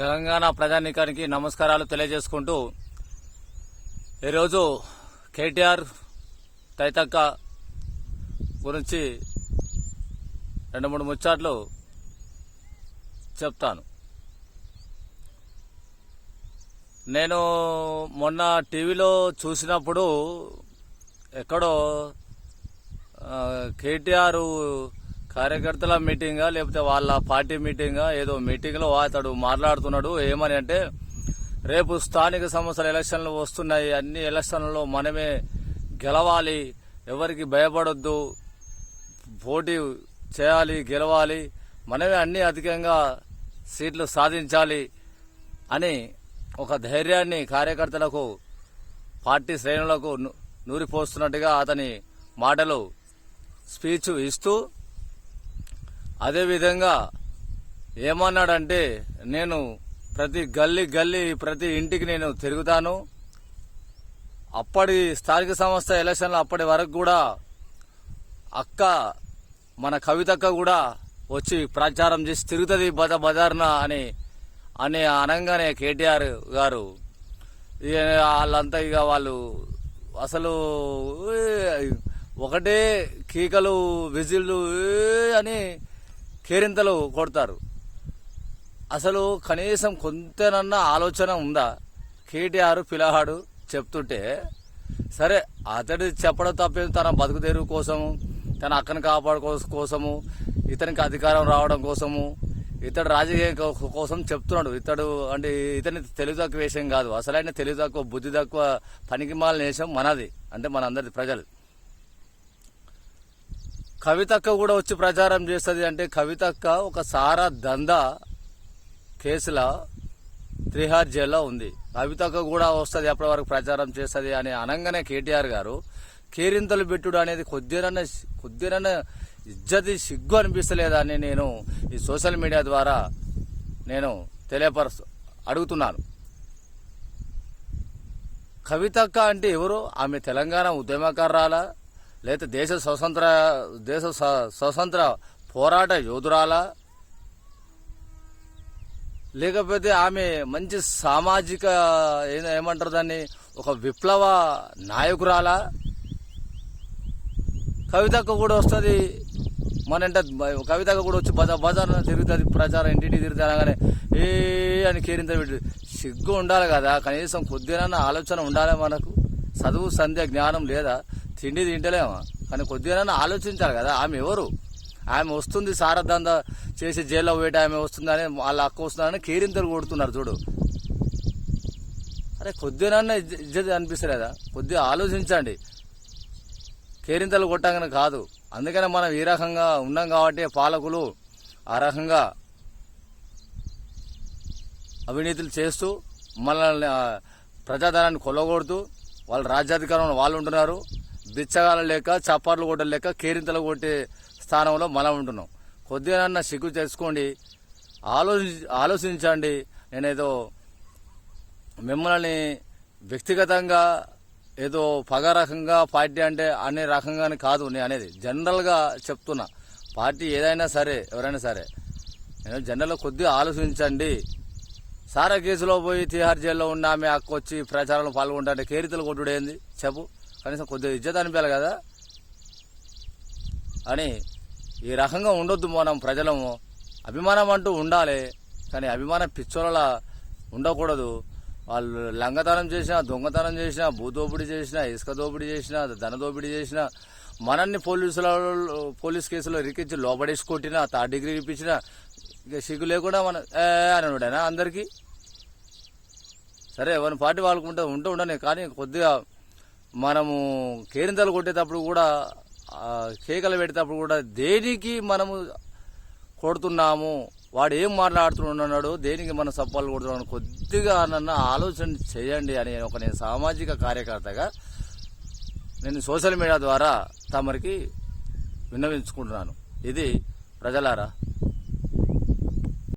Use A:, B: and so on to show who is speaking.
A: తెలంగాణ ప్రజానీకానికి నమస్కారాలు తెలియజేసుకుంటూ ఈరోజు కేటీఆర్ తైతక్క గురించి 2-3 ముచ్చట్లు చెప్తాను. నేను మొన్న టీవీలో చూసినప్పుడు ఎక్కడో కేటీఆర్ కార్యకర్తల మీటింగా లేకపోతే వాళ్ళ పార్టీ మీటింగా ఏదో మీటింగ్లో అతడు మాట్లాడుతున్నాడు. ఏమని అంటే, రేపు స్థానిక సంస్థల ఎలక్షన్లు వస్తున్నాయి, అన్ని ఎలక్షన్లలో మనమే గెలవాలి, ఎవరికి భయపడొద్దు, పోటీ చేయాలి, గెలవాలి, మనమే అన్ని అధికంగా సీట్లు సాధించాలి అని ఒక ధైర్యాన్ని కార్యకర్తలకు పార్టీ శ్రేణులకు నూరిపోస్తున్నట్టుగా అతని మాటలు స్పీచ్ ఇస్తూ, అదేవిధంగా ఏమన్నాడంటే, నేను ప్రతి గల్లీ ప్రతి ఇంటికి నేను తిరుగుతాను, అప్పటి స్థానిక సంస్థ ఎలక్షన్లు అప్పటి వరకు కూడా అక్క మన కవితక్క కూడా వచ్చి ప్రచారం చేసి తిరుగుతుంది బజార్న అని అనగానే కేటీఆర్ గారు వాళ్ళంతా ఇక వాళ్ళు అసలు ఒకటే కీకలు విజిల్లు అని కేరింతలు కొడతారు. అసలు కనీసం కొంతనన్నా ఆలోచన ఉందా? కేటీఆర్ పిల్లహాడు చెప్తుంటే సరే, అతడు చెప్పడం తప్పేం, తన బతుకు తెరువు కోసము, తన అక్కను కాపాడు కోసము, ఇతనికి అధికారం రావడం కోసము, ఇతడు రాజకీయ కోసం చెప్తున్నాడు. ఇతడు అంటే ఇతని తెలివి తక్కువ వేషం కాదు, అసలైన తెలివి తక్కువ బుద్ధి తక్కువ పనికిమాలిన వేషం మనది, అంటే మనందరి ప్రజలు. కవితక్క కూడా వచ్చి ప్రచారం చేస్తుంది అంటే, కవితక్క ఒక సారా దందా కేసుల తిహార్ జైల్లో ఉంది, కవితక్క కూడా వస్తుంది అప్పటి వరకు ప్రచారం చేస్తుంది అని అనగానే కేటీఆర్ గారు కేరింతలు పెట్టుడు అనేది కొద్దిరన్న ఇజ్జతి సిగ్గు అనిపిస్తలేదా అని నేను ఈ సోషల్ మీడియా ద్వారా నేను అడుగుతున్నాను. కవితక్క అంటే ఎవరు? ఆమె తెలంగాణ ఉద్యమకారురాలా, లేదా దేశ స్వతంత్ర పోరాట యోధురాలా, లేకపోతే ఆమె మంచి సామాజిక ఏమంటారు దాన్ని, ఒక విప్లవ నాయకురాలా? కవితక్క కూడా వస్తుంది కవితక్క కూడా వచ్చి బజార్ తిరుగుతుంది, ప్రచారం ఇంటింటి తిరుగుతుంది అనగానే ఏ అని కేరింత పెట్టి సిగ్గు ఉండాలి కదా, కనీసం కొద్దిగా ఆలోచన ఉండాలి మనకు. చదువు సంధ్య జ్ఞానం లేదా, తిండి తింటలేమా, కానీ కొద్దిగా ఆలోచించాలి కదా. ఆమె ఎవరు? ఆమె వస్తుంది సారదంద చేసి జైల్లో పోయేట ఆమె వస్తుందని, వాళ్ళ అక్క వస్తుందని కేరింతలు కొడుతున్నారు చూడు. అరే కొద్దిగా ఇజ్జత్ అనిపిస్తలేదా? కొద్దిగా ఆలోచించండి. కేరింతలు కొట్టంగానే కాదు. అందుకనే మనం ఈ రకంగా ఉన్నాం కాబట్టి పాలకులు ఆ రకంగా అవినీతులు చేస్తూ మనల్ని ప్రజాధనాన్ని కొల్లగొడుతూ వాళ్ళ రాజ్యాధికారంలో వాళ్ళు ఉంటున్నారు. బిచ్చగాల లేక చప్పార్లు కొట్టలు లేక కేరింతలు కొట్టే స్థానంలో మనం ఉంటున్నాం. కొద్దిగా సిగ్గు తెచ్చుకోండి, ఆలోచించండి. నేనేదో మిమ్మల్ని వ్యక్తిగతంగా ఏదో పగ రకంగా పార్టీ అంటే అనే రకంగానే కాదు నేను అనేది, జనరల్గా చెప్తున్నా. పార్టీ ఏదైనా సరే, ఎవరైనా సరే, నేను జనరల్గా కొద్దిగా ఆలోచించండి. సారా కేసులో పోయి తిహార్ జైల్లో ఉన్న ఆమె అక్క వచ్చి ప్రచారంలో పాల్గొంటే కేరింతలు కొట్టుడు ఏంది చెప్పు? కనీసం కొద్దిగా ఇజ్జత్ అనిపించాలి కదా అని. ఈ రకంగా ఉండొద్దు. మనం ప్రజలము అభిమానం అంటూ ఉండాలి, కానీ అభిమానం పిచ్చోళ్ళలా ఉండకూడదు. వాళ్ళు లంగతనం చేసినా, దొంగతనం చేసినా, భూదోపిడీ చేసినా, ఇసుక దోపిడీ చేసినా, ధన దోపిడీ చేసినా, మనల్ని పోలీస్ కేసులో ఇరికించి లోపడేసి కొట్టినా, 3rd డిగ్రీ ఇప్పించినా ఇక సిగ్గు లేకుండా మనం అని ఉండేనా అందరికీ? సరే, ఎవరి పార్టీ వాళ్ళకు ఉంటూ ఉండని, కానీ కొద్దిగా మనము కేరింతలు కొట్టేటప్పుడు కూడా, కేకలు పెట్టేటప్పుడు కూడా దేనికి మనము కొడుతున్నాము, వాడు ఏం మాట్లాడుతున్నాడు, దేనికి మనం సప్పాలు కొడుతున్నాము, కొద్దిగా నన్ను ఆలోచన చేయండి అని నేను సామాజిక కార్యకర్తగా నేను సోషల్ మీడియా ద్వారా తమరికి విన్నవించుకుంటున్నాను. ఇది ప్రజలారా.